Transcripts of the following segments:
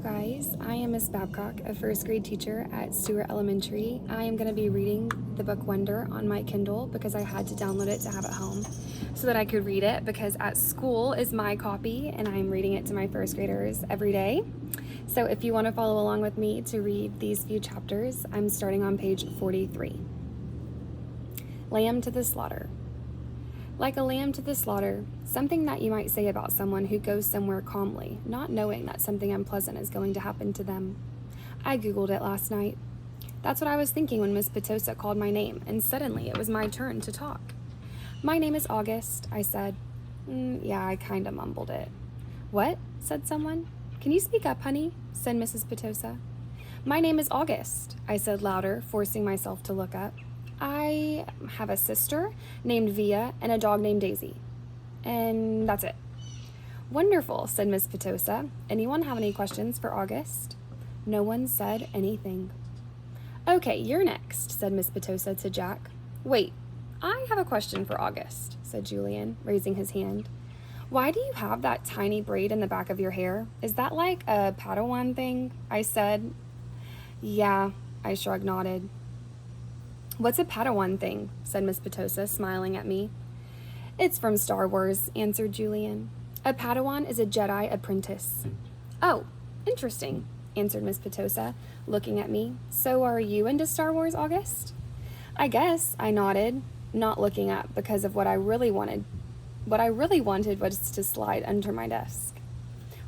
guys. I am Miss Babcock, a first grade teacher at Stewart Elementary. I am going to be reading the book Wonder on my Kindle because I had to download it to have it home so that I could read it, because at school is my copy and I'm reading it to my first graders every day. So if you want to follow along with me to read these few chapters, I'm starting on page 43. Lamb to the slaughter. Like a lamb to the slaughter, something that you might say about someone who goes somewhere calmly, not knowing that something unpleasant is going to happen to them. I Googled it last night. That's what I was thinking when Miss Petosa called my name, and suddenly it was my turn to talk. My name is August, I said. Yeah, I kinda mumbled it. What? Said someone. Can you speak up, honey? Said Mrs. Petosa. My name is August, I said louder, forcing myself to look up. I have a sister named Via and a dog named Daisy. And that's it. Wonderful, said Miss Petosa. Anyone have any questions for August? No one said anything. Okay, you're next, said Miss Petosa to Jack. Wait, I have a question for August, said Julian, raising his hand. Why do you have that tiny braid in the back of your hair? Is that like a Padawan thing? I said. Yeah, I shrugged nodded. What's a Padawan thing? Said Miss Petosa, smiling at me. It's from Star Wars, answered Julian. A Padawan is a Jedi apprentice. Oh, interesting, answered Miss Petosa, looking at me. So are you into Star Wars, August? I guess, I nodded, not looking up because of what I really wanted. What I really wanted was to slide under my desk.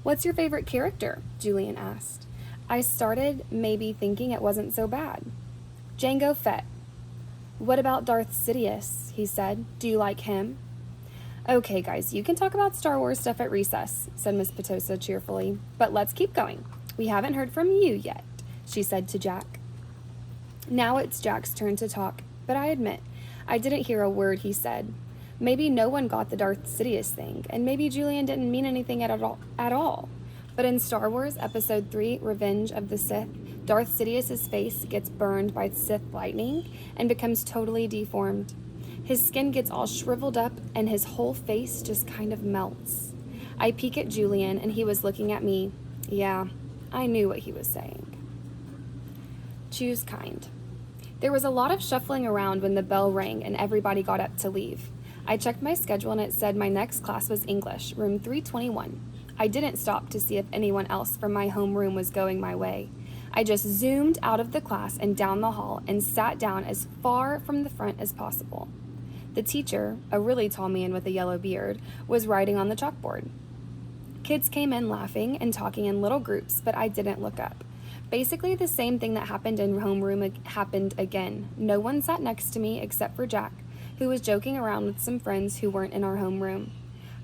What's your favorite character? Julian asked. I started maybe thinking it wasn't so bad. Jango Fett. What about Darth Sidious? He said. Do you like him? Okay, guys, you can talk about Star Wars stuff at recess, said Miss Petosa cheerfully. But let's keep going. We haven't heard from you yet, she said to Jack. Now it's Jack's turn to talk, but I admit, I didn't hear a word he said. Maybe no one got the Darth Sidious thing, and maybe Julian didn't mean anything at all. But in Star Wars Episode 3, Revenge of the Sith, Darth Sidious's face gets burned by Sith lightning and becomes totally deformed. His skin gets all shriveled up and his whole face just kind of melts. I peek at Julian and he was looking at me. Yeah, I knew what he was saying. Choose kind. There was a lot of shuffling around when the bell rang and everybody got up to leave. I checked my schedule and it said my next class was English, room 321. I didn't stop to see if anyone else from my homeroom was going my way. I just zoomed out of the class and down the hall and sat down as far from the front as possible. The teacher, a really tall man with a yellow beard, was writing on the chalkboard. Kids came in laughing and talking in little groups, but I didn't look up. Basically, the same thing that happened in homeroom happened again. No one sat next to me except for Jack, who was joking around with some friends who weren't in our homeroom.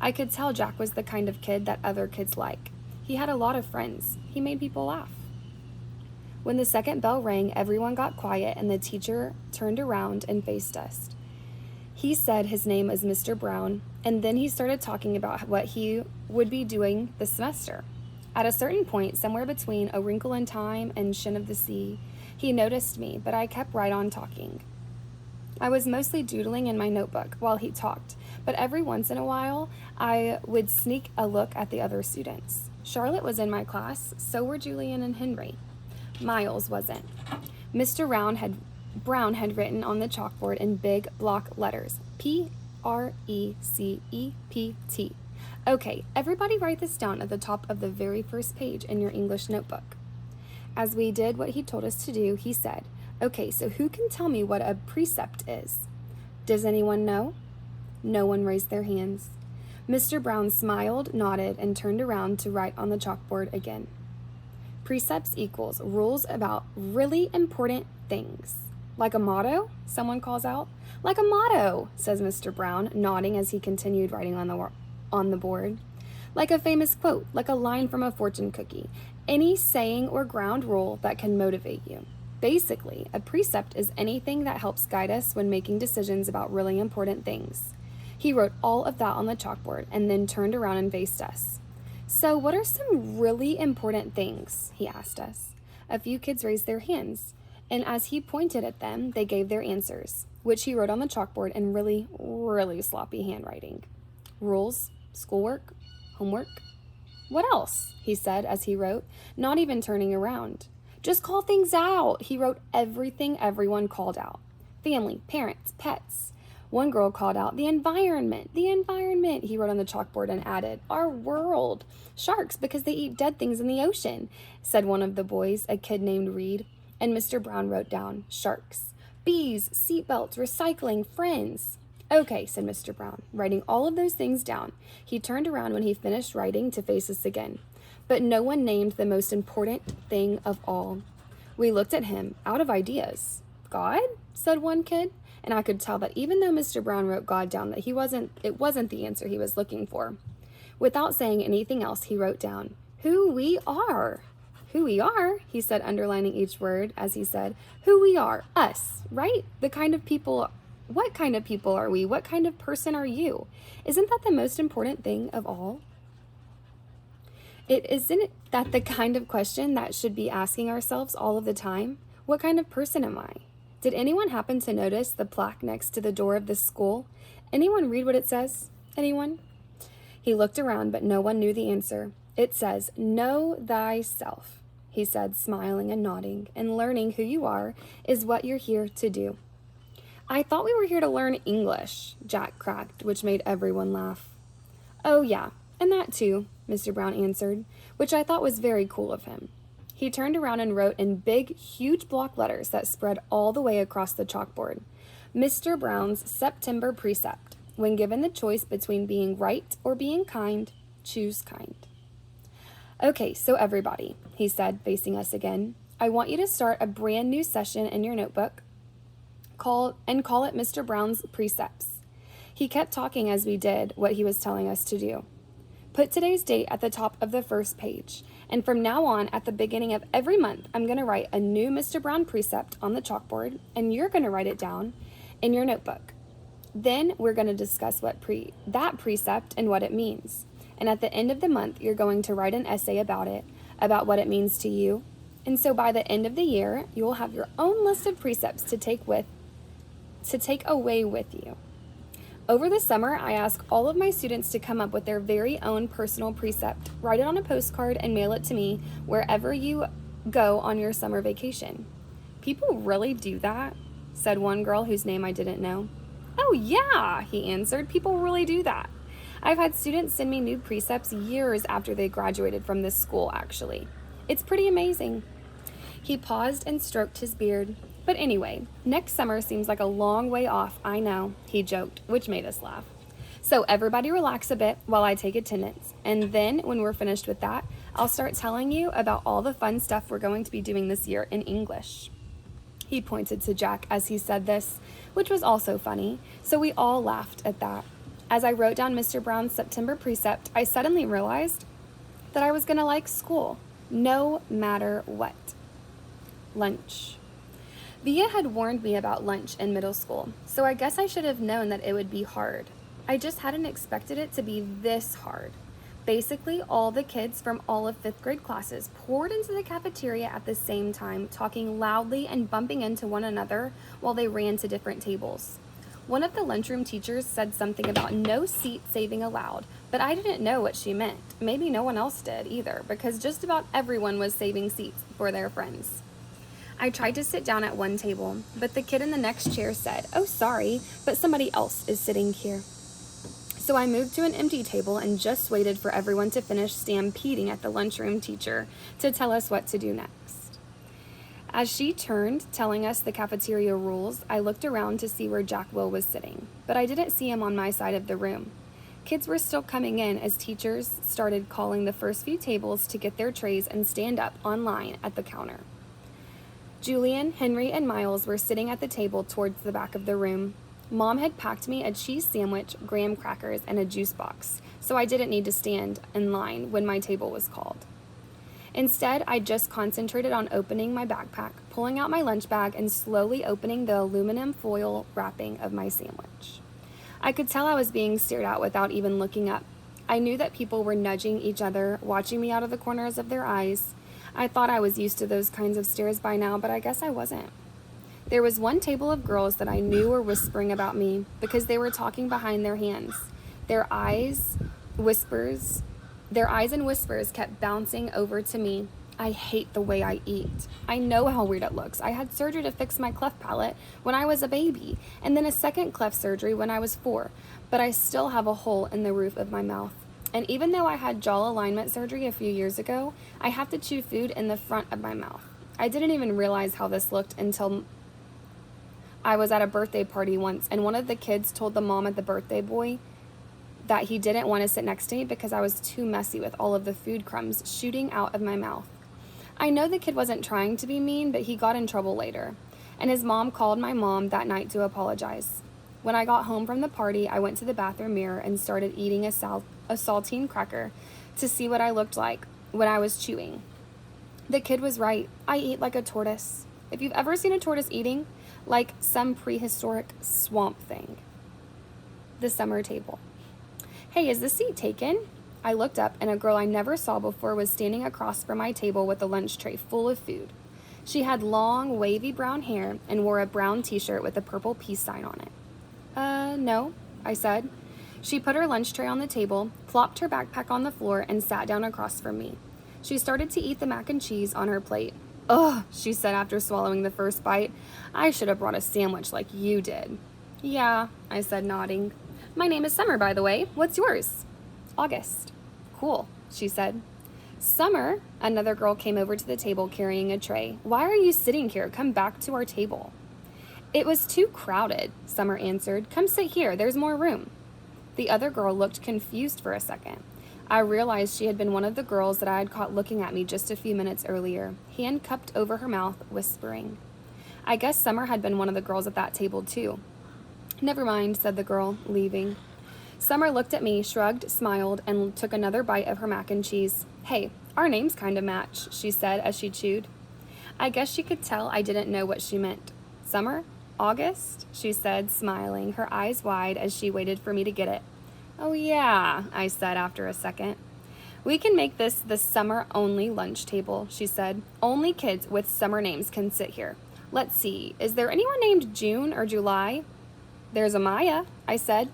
I could tell Jack was the kind of kid that other kids like. He had a lot of friends. He made people laugh. When the second bell rang, everyone got quiet and the teacher turned around and faced us. He said his name was Mr. Brown, and then he started talking about what he would be doing this semester. At a certain point, somewhere between A Wrinkle in Time and Shin of the Sea, he noticed me, but I kept right on talking. I was mostly doodling in my notebook while he talked, but every once in a while, I would sneak a look at the other students. Charlotte was in my class, so were Julian and Henry. Miles wasn't. Mr. Brown had written on the chalkboard in big block letters, P-R-E-C-E-P-T. Okay, everybody write this down at the top of the very first page in your English notebook. As we did what he told us to do, he said, okay, so who can tell me what a precept is? Does anyone know? No one raised their hands. Mr. Brown smiled, nodded, and turned around to write on the chalkboard again. Precepts equals rules about really important things. Like a motto? Someone calls out. Like a motto, says Mr. Brown, nodding as he continued writing on the board. Like a famous quote, like a line from a fortune cookie. Any saying or ground rule that can motivate you. Basically, a precept is anything that helps guide us when making decisions about really important things. He wrote all of that on the chalkboard and then turned around and faced us. So what are some really important things? He asked us. A few kids raised their hands, and as he pointed at them, they gave their answers, which he wrote on the chalkboard in really, really sloppy handwriting. Rules, schoolwork, homework. What else? He said as he wrote, not even turning around. Just call things out. He wrote everything everyone called out. Family, parents, pets. One girl called out, the environment, he wrote on the chalkboard and added, our world. Sharks, because they eat dead things in the ocean, said one of the boys, a kid named Reed. And Mr. Brown wrote down, sharks. Bees, seatbelts, recycling, friends. Okay, said Mr. Brown, writing all of those things down. He turned around when he finished writing to face us again. But no one named the most important thing of all. We looked at him, out of ideas. God? Said one kid. And I could tell that even though Mr. Brown wrote God down, that it wasn't the answer he was looking for. Without saying anything else, he wrote down, who we are. Who we are, he said, underlining each word as he said, who we are, us, right? What kind of people are we? What kind of person are you? Isn't that the most important thing of all? Isn't that the kind of question that should be asking ourselves all of the time? What kind of person am I? Did anyone happen to notice the plaque next to the door of this school? Anyone read what it says? Anyone? He looked around, but no one knew the answer. It says, know thyself, he said, smiling and nodding, and learning who you are is what you're here to do. I thought we were here to learn English, Jack cracked, which made everyone laugh. Oh, yeah, and that too, Mr. Brown answered, which I thought was very cool of him. He turned around and wrote in big, huge block letters that spread all the way across the chalkboard, Mr. Brown's September precept. When given the choice between being right or being kind, choose kind. Okay, so everybody, he said, facing us again, I want you to start a brand new session in your notebook. Call it Mr. Brown's precepts. He kept talking as we did what he was telling us to do. Put today's date at the top of the first page, and from now on, at the beginning of every month, I'm going to write a new Mr. Brown precept on the chalkboard, and you're going to write it down in your notebook. Then we're going to discuss that precept and what it means. And at the end of the month, you're going to write an essay about it, about what it means to you. And so by the end of the year, you will have your own list of precepts to take away with you. Over the summer, I ask all of my students to come up with their very own personal precept, write it on a postcard, and mail it to me wherever you go on your summer vacation. People really do that? Said one girl whose name I didn't know. Oh yeah, he answered. People really do that. I've had students send me new precepts years after they graduated from this school, actually. It's pretty amazing. He paused and stroked his beard. But anyway, next summer seems like a long way off, I know, he joked, which made us laugh. So everybody relax a bit while I take attendance. And then when we're finished with that, I'll start telling you about all the fun stuff we're going to be doing this year in English. He pointed to Jack as he said this, which was also funny, so we all laughed at that. As I wrote down Mr. Brown's September precept, I suddenly realized that I was going to like school, no matter what. Lunch. Via had warned me about lunch in middle school, so I guess I should have known that it would be hard. I just hadn't expected it to be this hard. Basically, all the kids from all of 5th grade classes poured into the cafeteria at the same time, talking loudly and bumping into one another while they ran to different tables. One of the lunchroom teachers said something about no seat saving allowed, but I didn't know what she meant. Maybe no one else did either, because just about everyone was saving seats for their friends. I tried to sit down at one table, but the kid in the next chair said, "Oh, sorry, but somebody else is sitting here." So I moved to an empty table and just waited for everyone to finish stampeding at the lunchroom teacher to tell us what to do next. As she turned, telling us the cafeteria rules, I looked around to see where Jack Will was sitting, but I didn't see him on my side of the room. Kids were still coming in as teachers started calling the first few tables to get their trays and stand up on line at the counter. Julian, Henry, and Miles were sitting at the table towards the back of the room. Mom had packed me a cheese sandwich, graham crackers, and a juice box, so I didn't need to stand in line when my table was called. Instead, I just concentrated on opening my backpack, pulling out my lunch bag, and slowly opening the aluminum foil wrapping of my sandwich. I could tell I was being stared at without even looking up. I knew that people were nudging each other, watching me out of the corners of their eyes. I thought I was used to those kinds of stares by now, but I guess I wasn't. There was one table of girls that I knew were whispering about me because they were talking behind their hands. Their eyes, whispers, Their eyes and whispers kept bouncing over to me. I hate the way I eat. I know how weird it looks. I had surgery to fix my cleft palate when I was a baby, and then a second cleft surgery when I was 4, but I still have a hole in the roof of my mouth. And even though I had jaw alignment surgery a few years ago, I have to chew food in the front of my mouth. I didn't even realize how this looked until I was at a birthday party once, and one of the kids told the mom at the birthday boy that he didn't want to sit next to me because I was too messy with all of the food crumbs shooting out of my mouth. I know the kid wasn't trying to be mean, but he got in trouble later, and his mom called my mom that night to apologize. When I got home from the party, I went to the bathroom mirror and started eating a saltine cracker to see what I looked like when I was chewing. The kid was right. I eat like a tortoise. If you've ever seen a tortoise eating, like some prehistoric swamp thing. The summer table. Hey, is the seat taken? I looked up, and a girl I never saw before was standing across from my table with a lunch tray full of food. She had long, wavy brown hair and wore a brown t-shirt with a purple peace sign on it. No, I said. She put her lunch tray on the table, plopped her backpack on the floor, and sat down across from me. She started to eat the mac and cheese on her plate. Ugh, she said after swallowing the first bite. I should have brought a sandwich like you did. Yeah, I said, nodding. My name is Summer, by the way. What's yours? August. Cool, she said. Summer, another girl came over to the table carrying a tray. Why are you sitting here? Come back to our table. It was too crowded, Summer answered. Come sit here, there's more room. The other girl looked confused for a second. I realized she had been one of the girls that I had caught looking at me just a few minutes earlier, hand cupped over her mouth, whispering. I guess Summer had been one of the girls at that table too. Never mind, said the girl, leaving. Summer looked at me, shrugged, smiled, and took another bite of her mac and cheese. Hey, our names kind of match, she said as she chewed. I guess she could tell I didn't know what she meant. Summer? August? She said, smiling, her eyes wide as she waited for me to get it. Oh yeah, I said after a second. We can make this the summer-only lunch table, she said. Only kids with summer names can sit here. Let's see, is there anyone named June or July? There's Amaya, I said.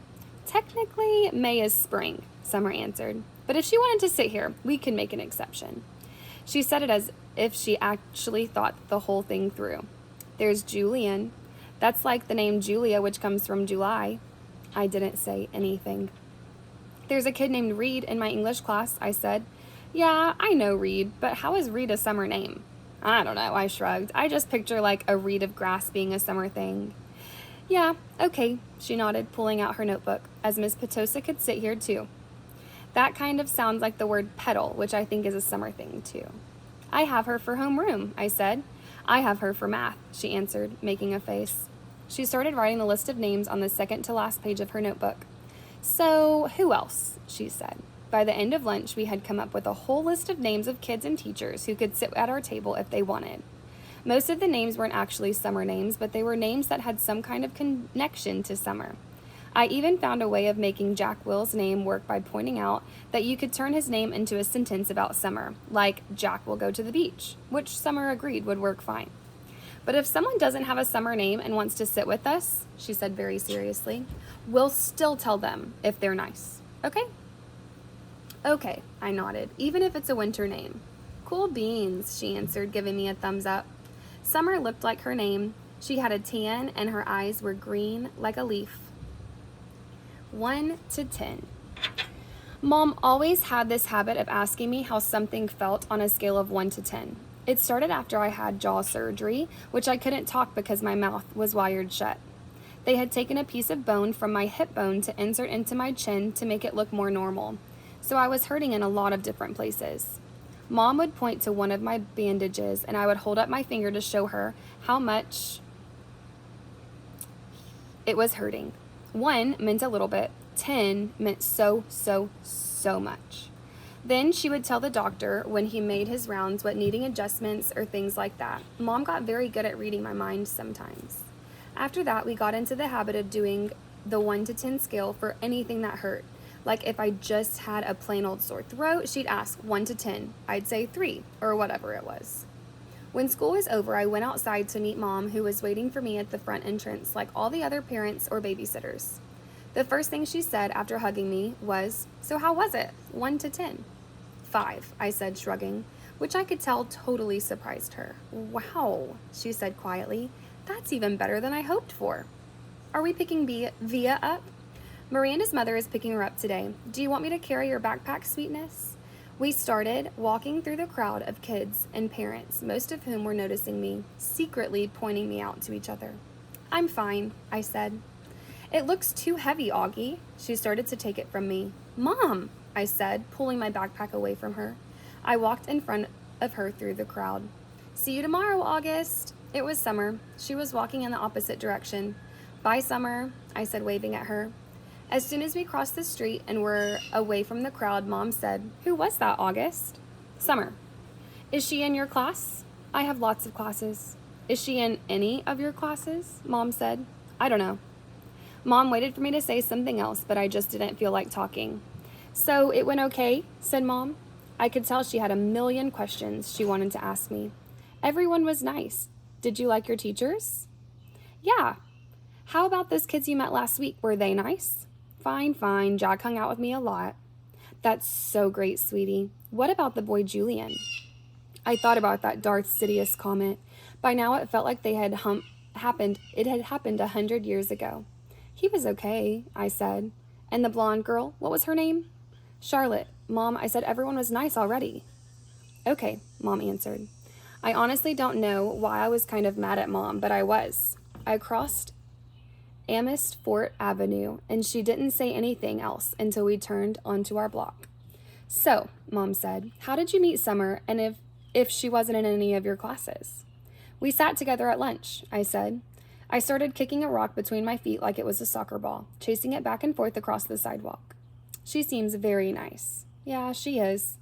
Technically, May is spring, Summer answered. But if she wanted to sit here, we could make an exception. She said it as if she actually thought the whole thing through. There's Julian. That's like the name Julia, which comes from July. I didn't say anything. There's a kid named Reed in my English class, I said. Yeah, I know Reed, but how is Reed a summer name? I don't know, I shrugged. I just picture like a reed of grass being a summer thing. Yeah, okay, she nodded, pulling out her notebook, as Miss Petosa could sit here too. That kind of sounds like the word petal, which I think is a summer thing too. I have her for homeroom, I said. I have her for math, she answered, making a face. She started writing the list of names on the second to last page of her notebook. So, who else? She said. By the end of lunch, we had come up with a whole list of names of kids and teachers who could sit at our table if they wanted. Most of the names weren't actually summer names, but they were names that had some kind of connection to summer. I even found a way of making Jack Will's name work by pointing out that you could turn his name into a sentence about summer, like Jack will go to the beach, which Summer agreed would work fine. But if someone doesn't have a summer name and wants to sit with us, she said very seriously, we'll still tell them if they're nice, okay? Okay, I nodded, even if it's a winter name. Cool beans, she answered, giving me a thumbs up. Summer looked like her name. She had a tan and her eyes were green like a leaf. 1 to 10. Mom always had this habit of asking me how something felt on a scale of 1 to 10. It started after I had jaw surgery, which I couldn't talk because my mouth was wired shut. They had taken a piece of bone from my hip bone to insert into my chin to make it look more normal, so I was hurting in a lot of different places. Mom would point to one of my bandages, and I would hold up my finger to show her how much it was hurting. 1 meant a little bit, 10 meant so much. Then she would tell the doctor when he made his rounds what needing adjustments or things like that. Mom got very good at reading my mind sometimes. After that, we got into the habit of doing the 1 to 10 scale for anything that hurt. Like if I just had a plain old sore throat, she'd ask 1 to 10. I'd say 3 or whatever it was. When school was over, I went outside to meet Mom, who was waiting for me at the front entrance like all the other parents or babysitters. The first thing she said after hugging me was, "So how was it? 1 to 10? 5, I said, shrugging, which I could tell totally surprised her. Wow, she said quietly. That's even better than I hoped for. Are we picking Via up? Miranda's mother is picking her up today. Do you want me to carry your backpack, sweetness? We started walking through the crowd of kids and parents, most of whom were noticing me, secretly pointing me out to each other. I'm fine, I said. It looks too heavy, Augie. She started to take it from me. Mom, I said, pulling my backpack away from her. I walked in front of her through the crowd. See you tomorrow, August. It was Summer. She was walking in the opposite direction. Bye, Summer, I said, waving at her. As soon as we crossed the street and were away from the crowd, Mom said, Who was that, August? Summer. Is she in your class? I have lots of classes. Is she in any of your classes? Mom said. I don't know. Mom waited for me to say something else, but I just didn't feel like talking. So it went okay, said Mom. I could tell she had a million questions she wanted to ask me. Everyone was nice. Did you like your teachers? Yeah. How about those kids you met last week? Were they nice? Fine. Jack hung out with me a lot. That's so great, sweetie. What about the boy Julian? I thought about that Darth Sidious comment. By now it felt like it had happened 100 years ago. He was okay, I said. And the blonde girl, what was her name? Charlotte. Mom, I said everyone was nice already. Okay, Mom answered. I honestly don't know why I was kind of mad at Mom, but I was. I crossed Amistfort Avenue, and she didn't say anything else until we turned onto our block. So, Mom said, how did you meet Summer, and if she wasn't in any of your classes? We sat together at lunch, I said. I started kicking a rock between my feet like it was a soccer ball, chasing it back and forth across the sidewalk. She seems very nice. Yeah, she is.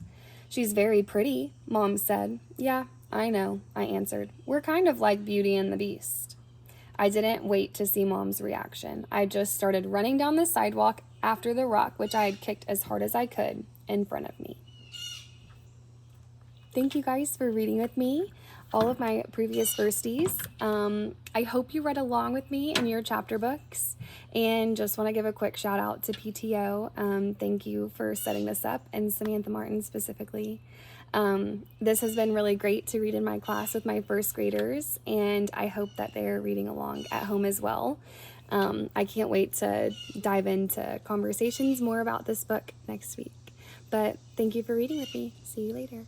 She's very pretty, Mom said. Yeah, I know, I answered. We're kind of like Beauty and the Beast. I didn't wait to see Mom's reaction. I just started running down the sidewalk after the rock, which I had kicked as hard as I could in front of me. Thank you guys for reading with me all of my previous firsties. I hope you read along with me in your chapter books, and just want to give a quick shout out to PTO. Thank you for setting this up, and Samantha Martin specifically. This has been really great to read in my class with my first graders, and I hope that they're reading along at home as well. I can't wait to dive into conversations more about this book next week. But thank you for reading with me. See you later.